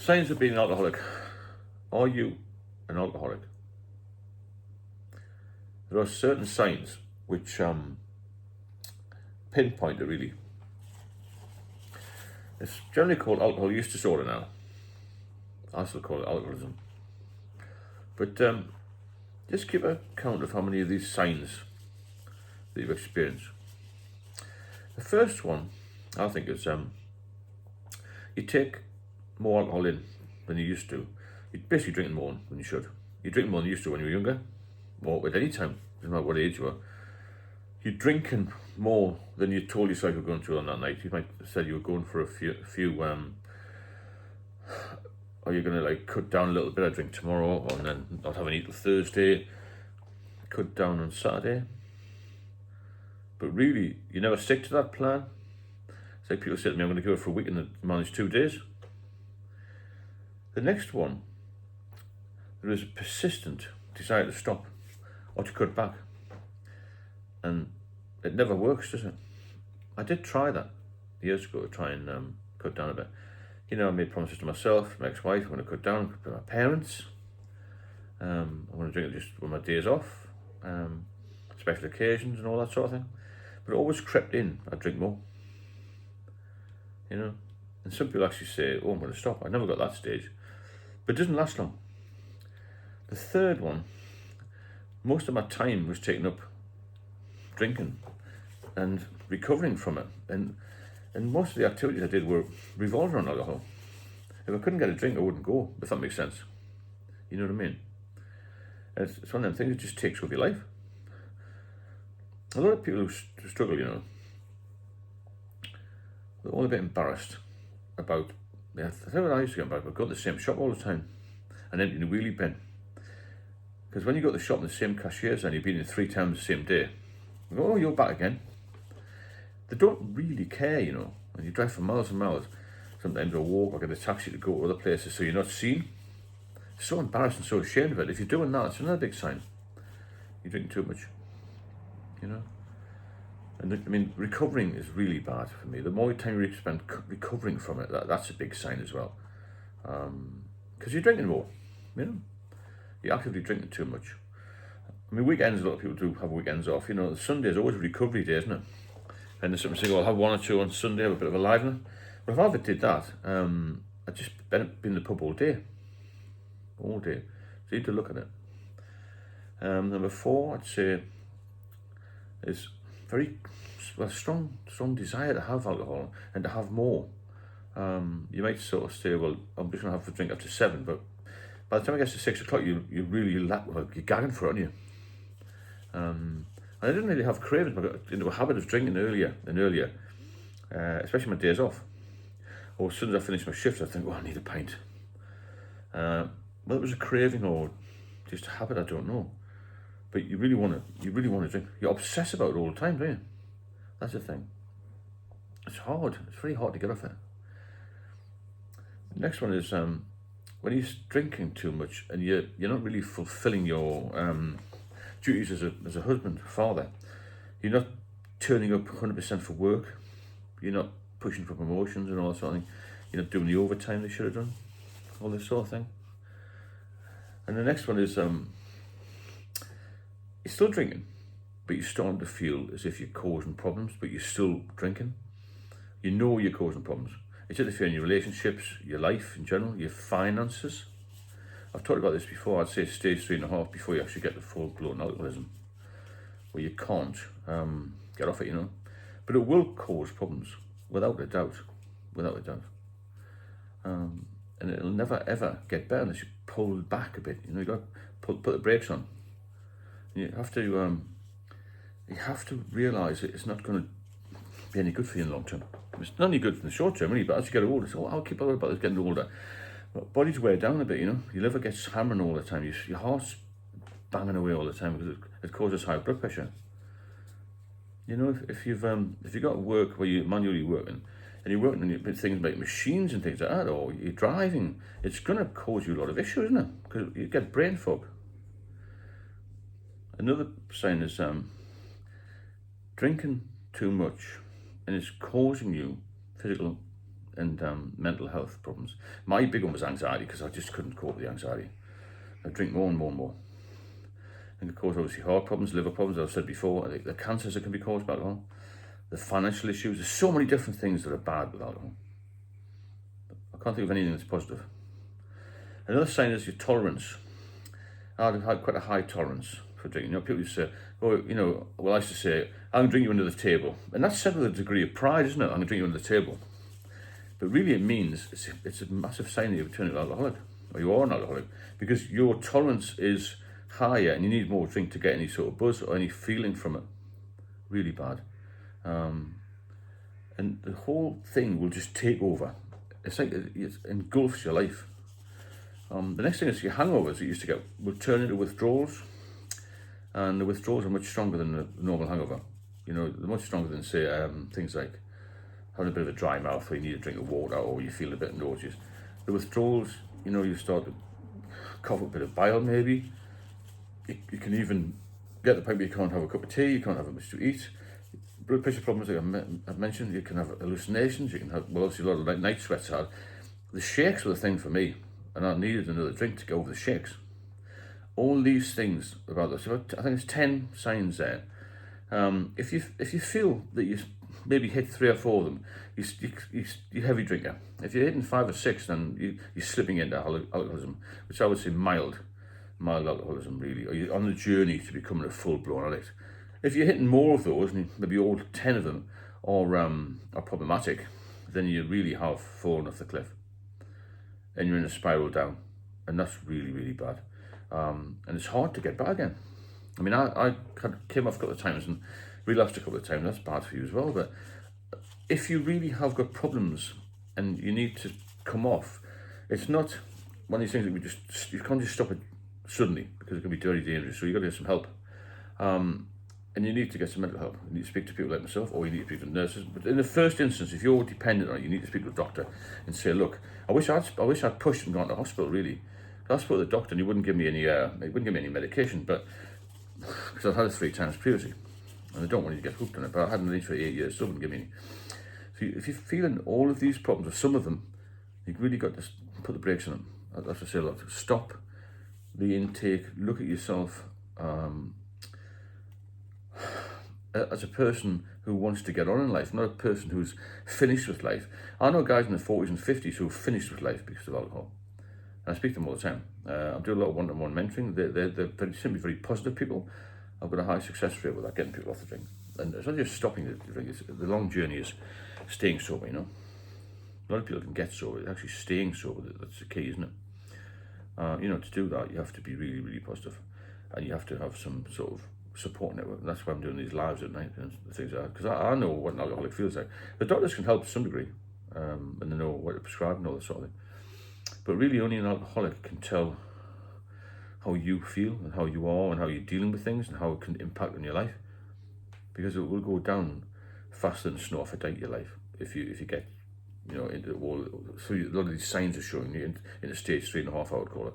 Signs of being an alcoholic. Are you an alcoholic? There are certain signs which pinpoint it really. It's generally called alcohol use disorder now. I still call it alcoholism. But just keep a count of how many of these signs that you've experienced. The first one, I think, is you take more alcohol in than you used to. You're basically drinking more than you should. You drink more than you used to when you were younger, or at any time, no matter what age you are. You're drinking more than you told yourself you were going to on that night. You might have said you were going for a few or you're going to like cut down a little bit, I drink tomorrow, and then not have any till Thursday, cut down on Saturday. But really, you never stick to that plan. It's like people say to me, I'm going to go for a week and manage 2 days. The next one, there is a persistent desire to stop or to cut back. And it never works, does it? I did try that years ago, to try and cut down a bit. I made promises to myself, my ex-wife, I'm going to cut down with my parents. I'm going to drink it just when my days off, special occasions and all that sort of thing. But it always crept in, I'd drink more. And some people actually say, oh, I'm going to stop. I never got that stage. But it doesn't last long. The third one, most of my time was taken up drinking and recovering from it. And most of the activities I did were revolved around alcohol. If I couldn't get a drink, I wouldn't go, if that makes sense. You know what I mean? And it's one of them things that just takes over your life. A lot of people who struggle, they're all a bit embarrassed about, I tell you what I used to get embarrassed about, going to the same shop all the time and emptying the wheelie bin. Because when you go to the shop and the same cashiers and you've been in 3 times the same day, you go, oh, you're back again. They don't really care, and you drive for miles and miles, sometimes or walk or get a taxi to go to other places so you're not seen. It's so embarrassing, so ashamed of it. If you're doing that, it's another big sign. You're drinking too much, And recovering is really bad for me. The more time you spend recovering from it, that's a big sign as well. Because you're drinking more, You're actively drinking too much. Weekends, a lot of people do have weekends off. Sunday's always a recovery day, isn't it? And there's something to say, well, I'll have 1 or 2 on Sunday, have a bit of a livener. But if I ever did that, I'd just been in the pub all day. All day. So you need to look at it. Number 4, I'd say, is very strong desire to have alcohol and to have more. You might sort of say, well, I'm just going to have a drink up to 7, but by the time it gets to 6 o'clock, you really you're gagging for it, aren't you? And I didn't really have cravings, but I got into a habit of drinking earlier, especially my days off. Or as soon as I finish my shift, I think, I need a pint. Whether it was a craving or just a habit, I don't know. But you really want to drink. You obsess about it all the time, don't you? That's the thing. It's hard. It's very hard to get off it. The next one is when you're drinking too much and you're not really fulfilling your duties as a husband, father. You're not turning up 100% for work. You're not pushing for promotions and all that sort of thing. You're not doing the overtime they should have done. All this sort of thing. And the next one is you're still drinking, but you're starting to feel as if you're causing problems, but you're still drinking. You're causing problems. It's interfering in your relationships, your life in general, your finances. I've talked about this before. I'd say stage 3.5 before you actually get the full-blown alcoholism, where you can't get off it, But it will cause problems, without a doubt. And it'll never, ever get better unless you pull back a bit. You've got to put the brakes on. You have to realise that it's not going to be any good for you in the long term. It's not any good in the short term, really, but as you get older, I'll keep on about this getting older. But body's wear down a bit, Your liver gets hammering all the time. Your heart's banging away all the time because it causes high blood pressure. If you've got work where you're manually working, and you're working on things like machines and things like that, or you're driving, it's going to cause you a lot of issues, isn't it? Because you get brain fog. Another sign is drinking too much, and it's causing you physical and mental health problems. My big one was anxiety, because I just couldn't cope with the anxiety. I drink more and more and more. And of course, obviously, heart problems, liver problems, as I've said before, the cancers that can be caused by alcohol, the financial issues. There's so many different things that are bad with alcohol. I can't think of anything that's positive. Another sign is your tolerance. I've had quite a high tolerance for drinking. You know, people used to say, oh, you know, well, I used to say, I'm going to drink you under the table. And that's said with a degree of pride, isn't it? I'm going to drink you under the table. But really it means it's a massive sign that you're turning an alcoholic, or you are an alcoholic, because your tolerance is higher and you need more drink to get any sort of buzz or any feeling from it. Really bad. And the whole thing will just take over. It's like it engulfs your life. The next thing is your hangovers that you used to get will turn into withdrawals. And the withdrawals are much stronger than the normal hangover. You know, they're much stronger than, say, things like having a bit of a dry mouth, or you need a drink of water, or you feel a bit nauseous. The withdrawals, you know, you start to cough up a bit of bile maybe. You can even get the point where you can't have a cup of tea, you can't have much to eat. Blood pressure problems, like I've mentioned, you can have hallucinations, you can have, well, obviously a lot of night sweats hard. The shakes were the thing for me, and I needed another drink to go over the shakes. All these things about this, I think it's 10 signs there. If you feel that you maybe hit 3 or 4 of them, you're a heavy drinker. If you're hitting 5 or 6, then you're slipping into alcoholism, which I would say mild alcoholism, really, or you're on the journey to becoming a full-blown addict. If you're hitting more of those, and maybe all 10 of them are problematic, then you really have fallen off the cliff, and you're in a spiral down, and that's really, really bad. And it's hard to get back again. I mean, I came off a couple of times and relapsed a couple of times. That's bad for you as well. But if you really have got problems and you need to come off, it's not one of these things that you can't just stop it suddenly, because it can be very dangerous. So you've got to get some help. And you need to get some mental help. You need to speak to people like myself, or you need to speak to nurses. But in the first instance, if you're dependent on it, you need to speak to a doctor and say, look, I wish I'd pushed and gone to hospital, really. I spoke to the doctor and he wouldn't give me any medication, but because I've had it 3 times previously, and I don't want you to get hooked on it, but I hadn't for 8 years, still wouldn't give me any. So if you're feeling all of these problems, or some of them, you've really got to put the brakes on them. That's what I say a lot. Stop the intake, look at yourself as a person who wants to get on in life, not a person who's finished with life. I know guys in their 40s and 50s who have finished with life because of alcohol. And I speak to them all the time. I do a lot of one-on-one mentoring. They're simply very positive people. I've got a high success rate with that, getting people off the drink. And it's not just stopping the drink, the long journey is staying sober, you know. A lot of people can get sober, it's actually staying sober, that's the key, isn't it? You know, to do that, you have to be really, really positive. And you have to have some sort of support network. And that's why I'm doing these lives at night and things like that. Because I know what an alcoholic feels like. The doctors can help to some degree, and they know what to prescribe and all that sort of thing. But really only an alcoholic can tell how you feel and how you are and how you're dealing with things and how it can impact on your life. Because it will go down faster than snow off a date, your life, if you get, you know, into all. So a lot of these signs are showing you into stage 3.5, I would call it.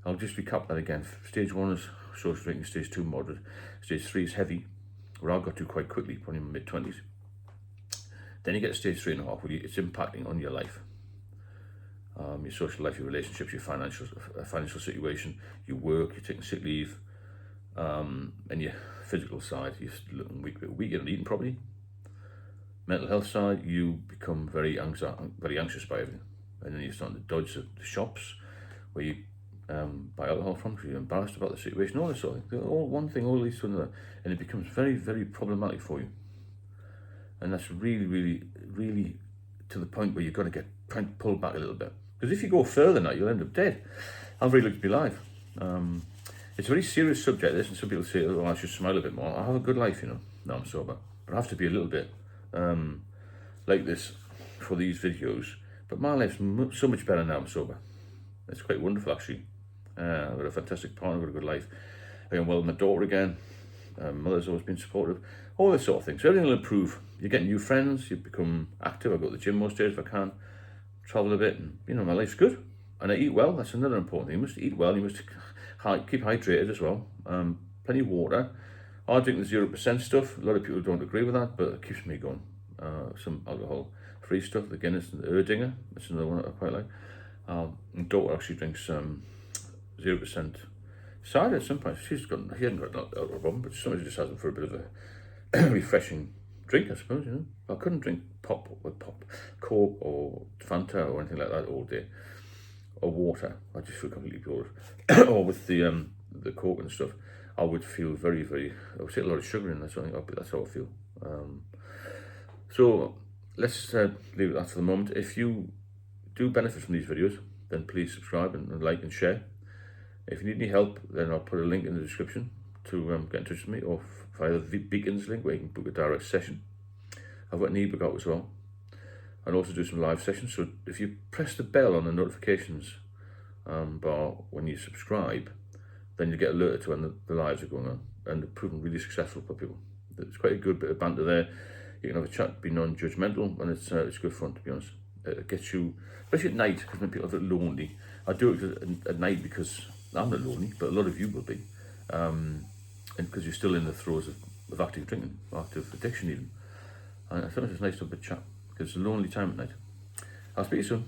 I'll just recap that again. Stage 1 is social drinking, stage 2 moderate, stage 3 is heavy, where I got to quite quickly, probably in my mid-20s. Then you get to stage 3.5, where it's impacting on your life. Your social life, your relationships, your financial situation, your work, you're taking sick leave, and your physical side, you're looking weak, you're not eating properly. Mental health side, you become very anxious by everything, and then you're starting to dodge the shops where you buy alcohol from because you're embarrassed about the situation, all this sort of thing. All one thing, all leads to another, and it becomes very, very problematic for you. And that's really, really, really to the point where you've got to try and pull back a little bit. Because if you go further now, you'll end up dead. I'm very lucky to be alive. It's a very serious subject, this, and some people say, oh, I should smile a bit more. I have a good life, you know. No, I'm sober. But I have to be a little bit like this for these videos. But my life's so much better now I'm sober. It's quite wonderful, actually. I've got a fantastic partner, I've got a good life. I am well with my daughter again. Mother's always been supportive. All this sort of thing. So everything will improve. You get new friends, you become active. I go to the gym most days if I can. Travel a bit, and you know, my life's good. And I eat well, that's another important thing. You must eat well, you must keep hydrated as well. Plenty of water. I drink the 0% stuff. A lot of people don't agree with that, but it keeps me going. Some alcohol fat-free stuff, the Guinness and the Erdinger. That's another one that I quite like. My daughter actually drinks 0% cider sometimes. She hasn't got a problem, but sometimes just has them for a bit of a refreshing drink, I suppose, you know. I couldn't drink Coke or Fanta or anything like that all day, or water. I just feel completely bored. Or with the Coke and stuff, I would feel very, I would take a lot of sugar in. That's how I feel. So let's leave it at that for the moment. If you do benefit from these videos, then please subscribe and like and share. If you need any help, then I'll put a link in the description to get in touch with me, or via the Beacons link where you can book a direct session. I've got an ebook out as well, and also do some live sessions. So if you press the bell on the notifications bar when you subscribe, then you get alerted to when the lives are going on, and they're proven really successful for people. It's quite a good bit of banter there. You can have a chat, be non-judgmental, and it's good fun, to be honest. It gets you, especially at night, because when people are a bit lonely. I do it at night because I'm not lonely, but a lot of you will be, and because you're still in the throes of active drinking, active addiction even. And I thought it was nice to have a chat, because it's a lonely time at night. I'll speak to you soon.